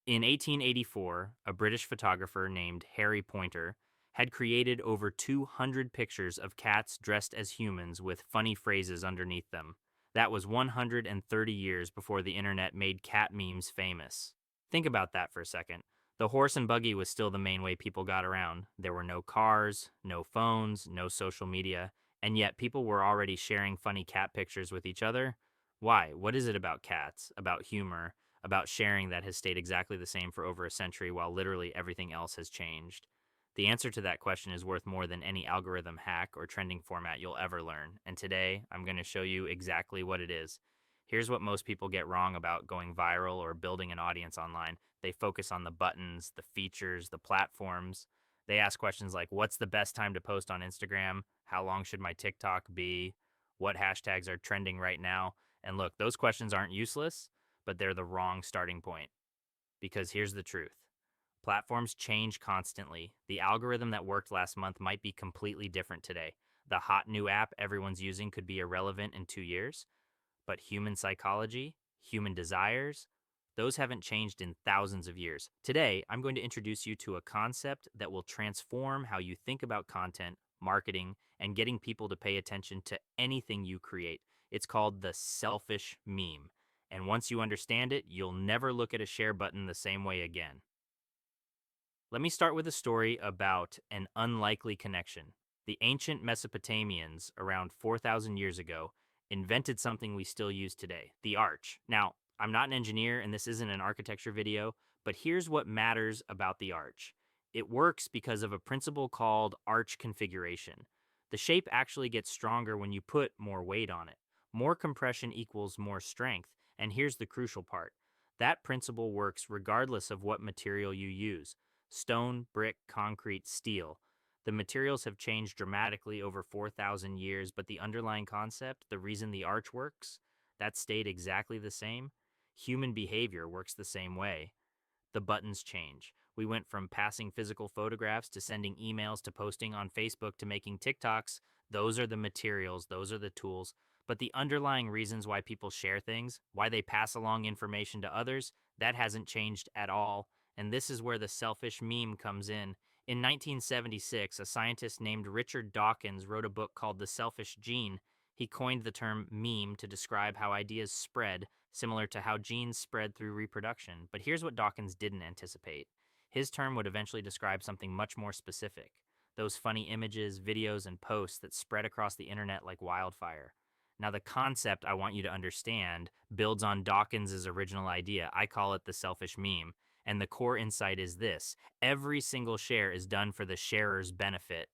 In 1884, a British photographer named Harry Pointer had created over 200 pictures of cats dressed as humans with funny phrases underneath them. That was 130 years before the internet made cat memes famous. Think about that for a second. The horse and buggy was still the main way people got around. There were no cars, no phones, no social media, and yet people were already sharing funny cat pictures with each other. Why? What is it about cats, about humor, about sharing that has stayed exactly the same for over a century while literally everything else has changed? The answer to that question is worth more than any algorithm hack or trending format you'll ever learn. And today, I'm going to show you exactly what it is. Here's what most people get wrong about going viral or building an audience online. They focus on the buttons, the features, the platforms. They ask questions like, what's the best time to post on Instagram? How long should my TikTok be? What hashtags are trending right now? And look, those questions aren't useless, but they're the wrong starting point. Because here's the truth: platforms change constantly. The algorithm that worked last month might be completely different today. The hot new app everyone's using could be irrelevant in 2 years, but human psychology, human desires, those haven't changed in thousands of years. Today, I'm going to introduce you to a concept that will transform how you think about content, marketing, and getting people to pay attention to anything you create. It's called the selfish meme. And once you understand it, you'll never look at a share button the same way again. Let me start with a story about an unlikely connection. The ancient Mesopotamians, around 4,000 years ago, invented something we still use today: the arch. Now, I'm not an engineer and this isn't an architecture video, but here's what matters about the arch. It works because of a principle called arch configuration. The shape actually gets stronger when you put more weight on it. More compression equals more strength, and here's the crucial part: that principle works regardless of what material you use: stone, brick, concrete, steel. The materials have changed dramatically over 4,000 years, but the underlying concept, the reason the arch works, that stayed exactly the same. Human behavior works the same way. The buttons change. We went from passing physical photographs to sending emails to posting on Facebook to making TikToks. Those are the materials, those are the tools. But the underlying reasons why people share things, why they pass along information to others, that hasn't changed at all. And this is where the selfish meme comes in. In 1976, a scientist named Richard Dawkins wrote a book called The Selfish Gene. He coined the term meme to describe how ideas spread, similar to how genes spread through reproduction. But here's what Dawkins didn't anticipate: his term would eventually describe something much more specific: those funny images, videos, and posts that spread across the internet like wildfire. Now, the concept I want you to understand builds on Dawkins' original idea. I call it the selfish meme. And the core insight is this: every single share is done for the sharer's benefit,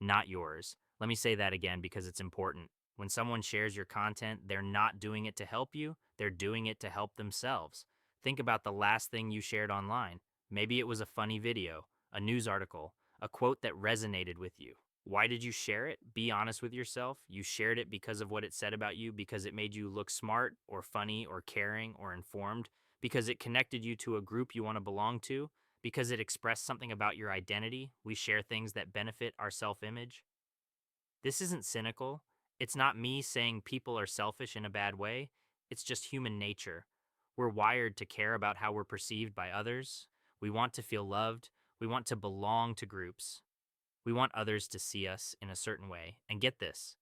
not yours. Let me say that again because it's important. When someone shares your content, they're not doing it to help you, they're doing it to help themselves. Think about the last thing you shared online. Maybe it was a funny video, a news article, a quote that resonated with you. Why did you share it? Be honest with yourself. You shared it because of what it said about you, because it made you look smart or funny or caring or informed, because it connected you to a group you want to belong to, because it expressed something about your identity. We share things that benefit our self image. This isn't cynical. It's not me saying people are selfish in a bad way. It's just human nature. We're wired to care about how we're perceived by others. We want to feel loved. We want to belong to groups. We want others to see us in a certain way. And get this: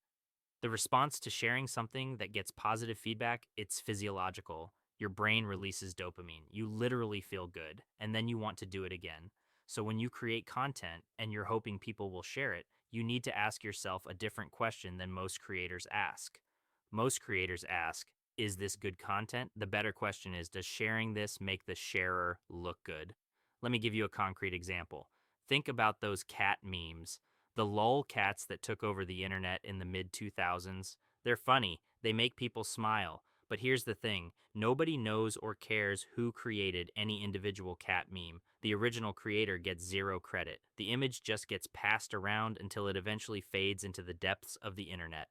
the response to sharing something that gets positive feedback, it's physiological. Your brain releases dopamine. You literally feel good, and then you want to do it again. So when you create content and you're hoping people will share it, you need to ask yourself a different question than most creators ask. Most creators ask, is this good content? The better question is, does sharing this make the sharer look good? Let me give you a concrete example. Think about those cat memes, the lol cats that took over the internet in the mid 2000s. They're funny, they make people smile. But here's the thing: nobody knows or cares who created any individual cat meme. The original creator gets zero credit. The image just gets passed around until it eventually fades into the depths of the internet.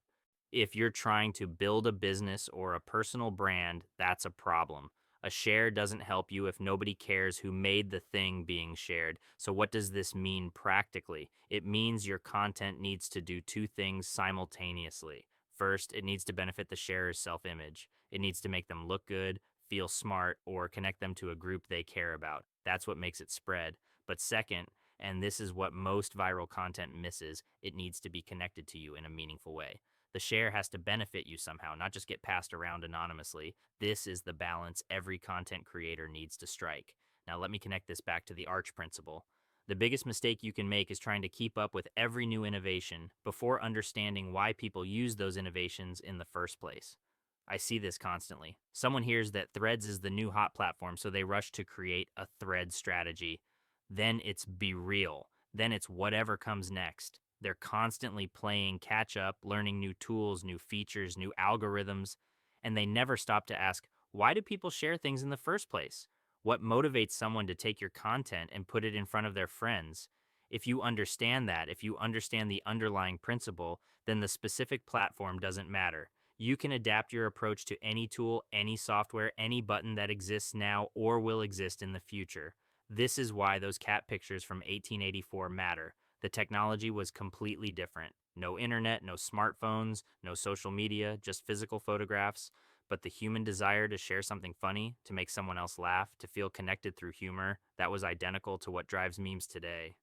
If you're trying to build a business or a personal brand, that's a problem. A share doesn't help you if nobody cares who made the thing being shared. So, what does this mean practically? It means your content needs to do two things simultaneously. First, it needs to benefit the sharer's self image. It needs to make them look good, feel smart, or connect them to a group they care about. That's what makes it spread. But second, and this is what most viral content misses, it needs to be connected to you in a meaningful way. The share has to benefit you somehow, not just get passed around anonymously. This is the balance every content creator needs to strike. Now, let me connect this back to the Arch principle. The biggest mistake you can make is trying to keep up with every new innovation before understanding why people use those innovations in the first place. I see this constantly. Someone hears that Threads is the new hot platform, so they rush to create a Thread strategy. Then it's be real. Then it's whatever comes next. They're constantly playing catch up, learning new tools, new features, new algorithms, and they never stop to ask, why do people share things in the first place? What motivates someone to take your content and put it in front of their friends? If you understand that, if you understand the underlying principle, then the specific platform doesn't matter. You can adapt your approach to any tool, any software, any button that exists now or will exist in the future. This is why those cat pictures from 1884 matter. The technology was completely different. No internet, no smartphones, no social media, just physical photographs. But the human desire to share something funny, to make someone else laugh, to feel connected through humor, that was identical to what drives memes today.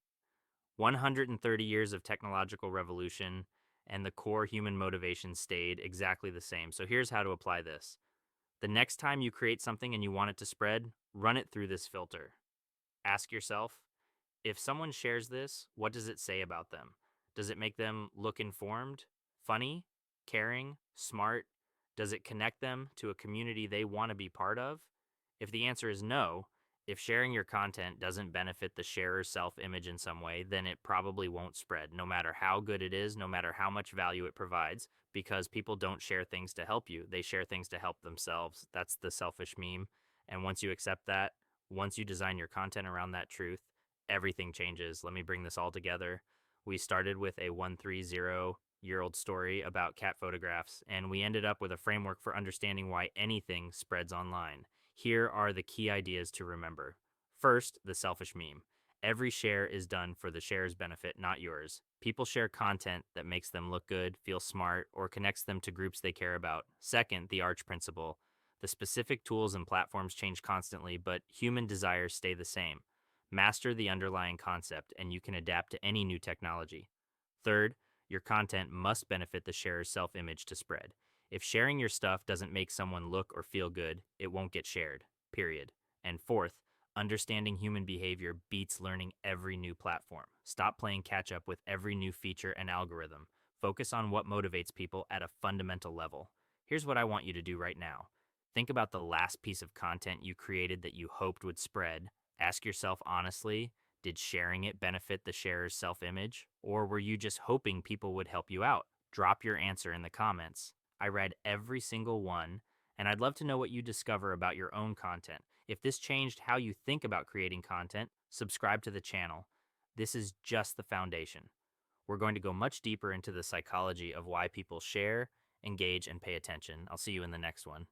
130 years of technological revolution, and the core human motivation stayed exactly the same. So here's how to apply this. The next time you create something and you want it to spread, run it through this filter. Ask yourself, if someone shares this, what does it say about them? Does it make them look informed, funny, caring, smart? Does it connect them to a community they want to be part of? If the answer is no, if sharing your content doesn't benefit the sharer's self image in some way, then it probably won't spread, no matter how good it is, no matter how much value it provides, because people don't share things to help you. They share things to help themselves. That's the selfish meme. And once you accept that, once you design your content around that truth, everything changes. Let me bring this all together. We started with a 130-year-old story about cat photographs, and we ended up with a framework for understanding why anything spreads online. Here are the key ideas to remember. First, the selfish meme. Every share is done for the share's benefit, not yours. People share content that makes them look good, feel smart, or connects them to groups they care about. Second, the Arch principle. The specific tools and platforms change constantly, but human desires stay the same. Master the underlying concept, and you can adapt to any new technology. Third, your content must benefit the sharer's self image to spread. If sharing your stuff doesn't make someone look or feel good, it won't get shared, period. And fourth, understanding human behavior beats learning every new platform. Stop playing catch up with every new feature and algorithm. Focus on what motivates people at a fundamental level. Here's what I want you to do right now. Think about the last piece of content you created that you hoped would spread. Ask yourself honestly, did sharing it benefit the sharer's self image? Or were you just hoping people would help you out? Drop your answer in the comments. I read every single one, and I'd love to know what you discover about your own content. If this changed how you think about creating content, subscribe to the channel. This is just the foundation. We're going to go much deeper into the psychology of why people share, engage, and pay attention. I'll see you in the next one.